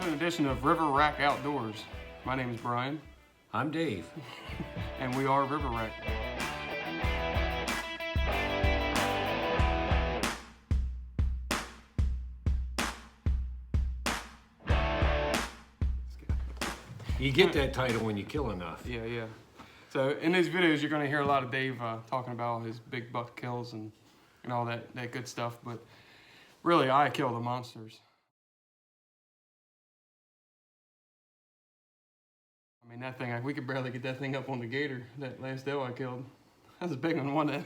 to an edition of River Rack Outdoors. My name is Brian. I'm Dave. And we are River Rack. You get that title when you kill enough. Yeah. So in these videos, you're going to hear a lot of Dave talking about all his big buck kills and all that good stuff. But really, I kill the monsters. I mean, that thing, we could barely get that thing up on the gator. That last doe I killed. That was a big one, wasn't it?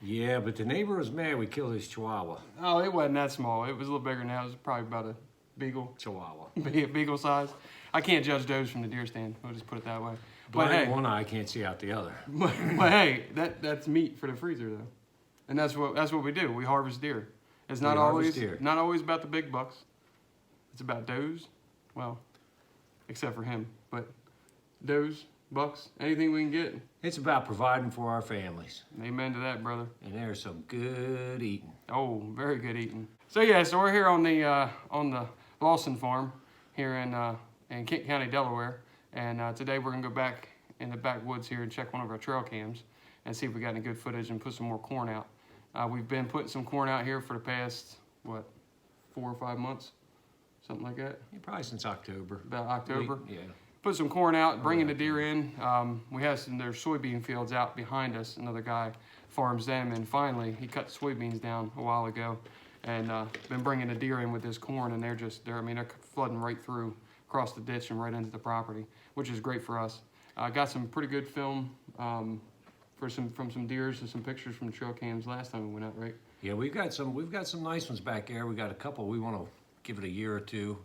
Yeah, but the neighbor was mad we killed his chihuahua. Oh, it wasn't that small. It was a little bigger than that. It was probably about a beagle. Chihuahua. Beagle size. I can't judge does from the deer stand. We'll just put it that way. But hey, one eye can't see out the other. But hey, that's meat for the freezer though, and that's what we do. We harvest deer. It's not always about the big bucks. It's about does. Well, except for him, but does, bucks, anything we can get. It's about providing for our families. Amen to that, brother. And there's some good eating. Oh, very good eating. So we're here on the Lawson farm here in Kent County, Delaware. And today we're gonna go back in the backwoods here and check one of our trail cams and see if we got any good footage and put some more corn out. We've been putting some corn out here for the past, 4 or 5 months? Something like that? Yeah, probably since October. About October? Yeah. Put some corn out, bringing the deer in. We have there's soybean fields out behind us. Another guy farms them, and finally he cut the soybeans down a while ago and been bringing the deer in with this corn, and they're flooding right through across the ditch and right into the property, which is great for us. Got some pretty good film from some deers and some pictures from the trail cams last time we went out, right? Yeah, we've got some nice ones back there. We got a couple. We want to give it a year or two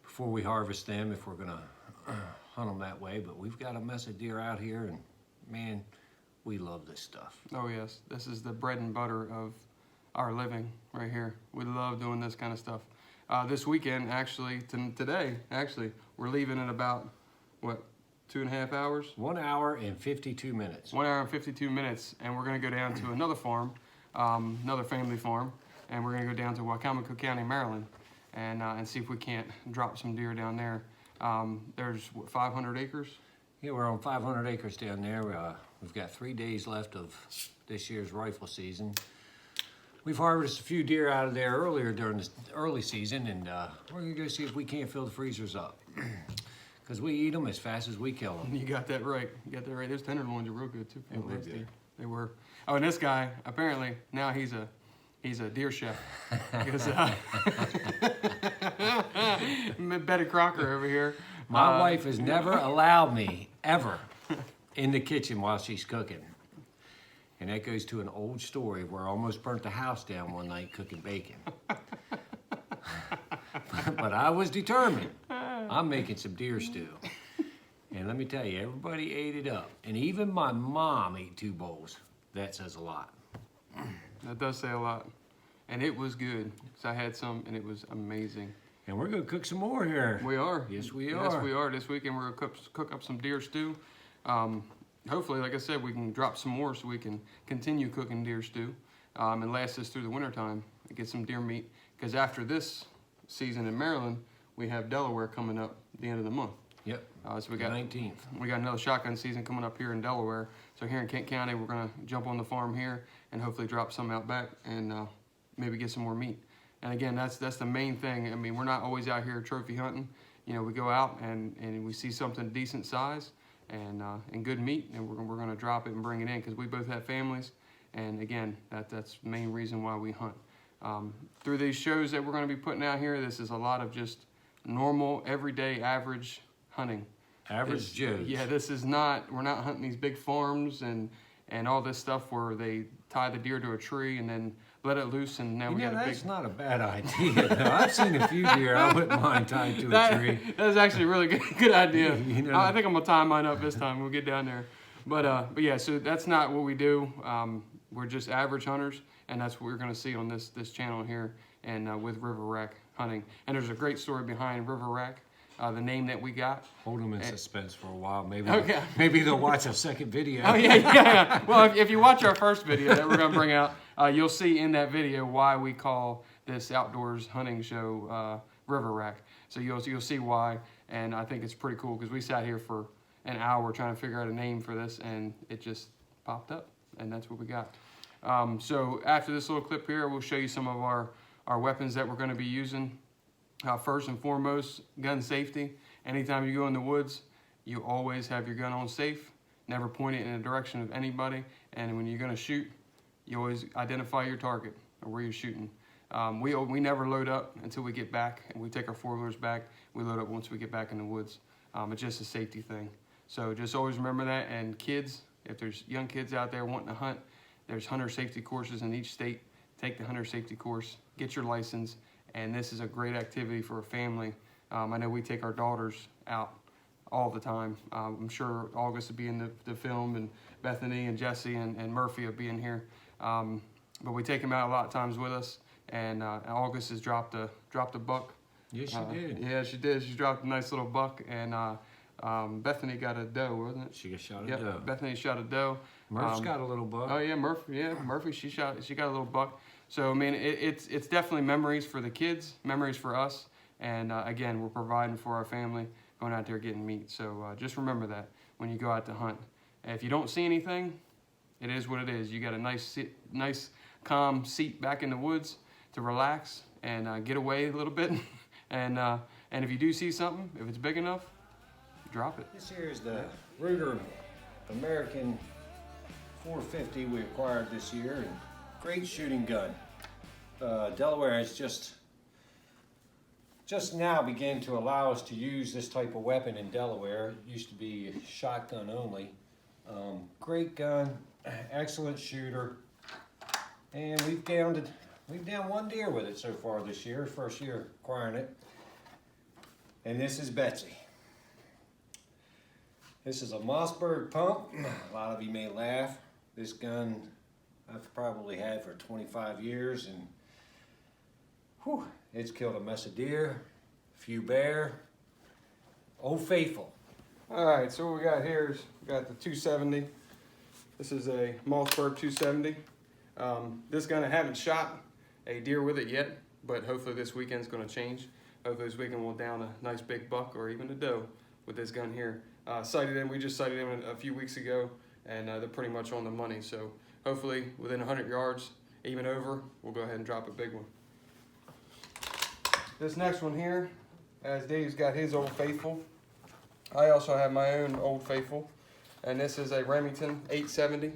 before we harvest them if we're gonna hunt them that way. But we've got a mess of deer out here, and man, we love this stuff. Oh yes, this is the bread and butter of our living right here. We love doing this kind of stuff. This weekend, today, we're leaving in about, 2.5 hours? 1 hour and 52 minutes. 1 hour and 52 minutes, and we're gonna go down to another farm, another family farm, and we're gonna go down to Wicomico County, Maryland, and see if we can't drop some deer down there. There's 500 acres? Yeah, we're on 500 acres down there. We've got 3 days left of this year's rifle season. We've harvested a few deer out of there earlier during the early season, and we're gonna go see if we can't fill the freezers up. Because we eat them as fast as we kill them. You got that right. Those tenderloins are real good too. They were good. They were. Oh, and this guy, apparently, now he's a deer chef. Because, Betty Crocker over here. My wife has never allowed me, ever, in the kitchen while she's cooking. And that goes to an old story where I almost burnt the house down one night cooking bacon. But I was determined. I'm making some deer stew. And let me tell you, everybody ate it up. And even my mom ate 2 bowls. That says a lot. That does say a lot. And it was good. So I had some, and it was amazing. And we're going to cook some more here. We are. Yes, we are. Yes, we are. This weekend we're going to cook up some deer stew. Hopefully, like I said, we can drop some more so we can continue cooking deer stew and last us through the wintertime and get some deer meat. Because after this season in Maryland, we have Delaware coming up at the end of the month. Yep. So we got 19th. We got another shotgun season coming up here in Delaware. So here in Kent County, we're gonna jump on the farm here and hopefully drop some out back and maybe get some more meat. And again, that's the main thing. I mean, we're not always out here trophy hunting. You know, we go out and we see something decent size and good meat, and we're gonna drop it and bring it in because we both have families. And again, that's the main reason why we hunt. Through these shows that we're gonna be putting out here, this is a lot of just normal, everyday, average hunting. Average Joes. Yeah, we're not hunting these big farms and all this stuff where they tie the deer to a tree and then let it loose and now we got a big... That's not a bad idea. No, I've seen a few deer I wouldn't mind tying to a tree. That's actually a really good idea. You know. I think I'm gonna tie mine up this time. We'll get down there. But yeah, so that's not what we do. We're just average hunters, and that's what we're gonna see on this channel here and with River Rack Hunting. And there's a great story behind River Rack. The name that we got. Hold them in suspense for a while. Maybe they'll watch a second video. Oh yeah. Well, if you watch our first video that we're gonna bring out, you'll see in that video why we call this outdoors hunting show river rack. So you'll see why, and I think it's pretty cool because we sat here for an hour trying to figure out a name for this, and it just popped up, and that's what we got. So after this little clip here, we'll show you some of our weapons that we're going to be using. First and foremost, gun safety. Anytime you go in the woods, you always have your gun on safe. Never point it in the direction of anybody. And when you're going to shoot, you always identify your target or where you're shooting. We never load up until we get back, and we take our four-wheelers back. We load up once we get back in the woods. It's just a safety thing. So just always remember that. And kids, if there's young kids out there wanting to hunt, there's hunter safety courses in each state. Take the hunter safety course, get your license, and this is a great activity for a family. I know we take our daughters out all the time. I'm sure August will be in the film, and Bethany and Jesse and Murphy will be in here. But we take them out a lot of times with us, and August has dropped a buck. Yes, she did. Yeah, she did. She dropped a nice little buck, and Bethany got a doe, wasn't it? She got shot a Yep, doe. Bethany shot a doe. Murph's got a little buck. Oh yeah, Murphy. She got a little buck. So I mean, it's definitely memories for the kids, memories for us, and again, we're providing for our family, going out there getting meat. So just remember that when you go out to hunt. And if you don't see anything, it is what it is. You got a nice calm seat back in the woods to relax and get away a little bit. And if you do see something, if it's big enough, drop it. This here is the Ruger American 450 we acquired this year, and great shooting gun. Delaware has just now began to allow us to use this type of weapon in Delaware. It used to be shotgun only. Great gun, excellent shooter, and we've downed one deer with it so far this year, first year acquiring it. And this is Betsy. This is a Mossberg pump. A lot of you may laugh. This gun I've probably had for 25 years, and whew, it's killed a mess of deer, a few bear, Old Faithful. All right, so what we got here is we got the 270. This is a Mossberg 270. This gun, I haven't shot a deer with it yet, but hopefully this weekend's going to change. Hopefully this weekend we'll down a nice big buck or even a doe with this gun here. We just sighted him a few weeks ago, and they're pretty much on the money. So hopefully within 100 yards, even over, we'll go ahead and drop a big one. This next one here, as Dave's got his Old Faithful, I also have my own Old Faithful, and this is a Remington 870.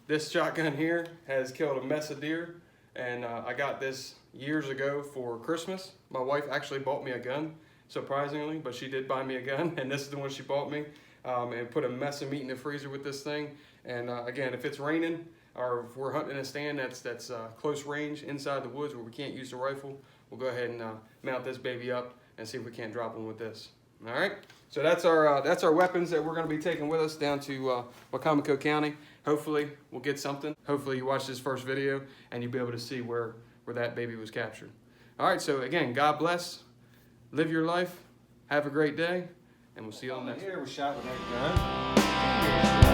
This shotgun here has killed a mess of deer, and I got this years ago for Christmas. My wife actually bought me a gun, surprisingly, but she did buy me a gun, and this is the one she bought me, and put a mess of meat in the freezer with this thing. And again, if it's raining or if we're hunting in a stand that's close range inside the woods where we can't use the rifle, we'll go ahead and mount this baby up and see if we can't drop one with this. All right, so that's our weapons that we're going to be taking with us down to Wicomico County. Hopefully we'll get something. Hopefully you watch this first video and you'll be able to see where that baby was captured. All right, so again, God bless. Live your life. Have a great day, and we'll see you on the next one. Here we shot with that gun.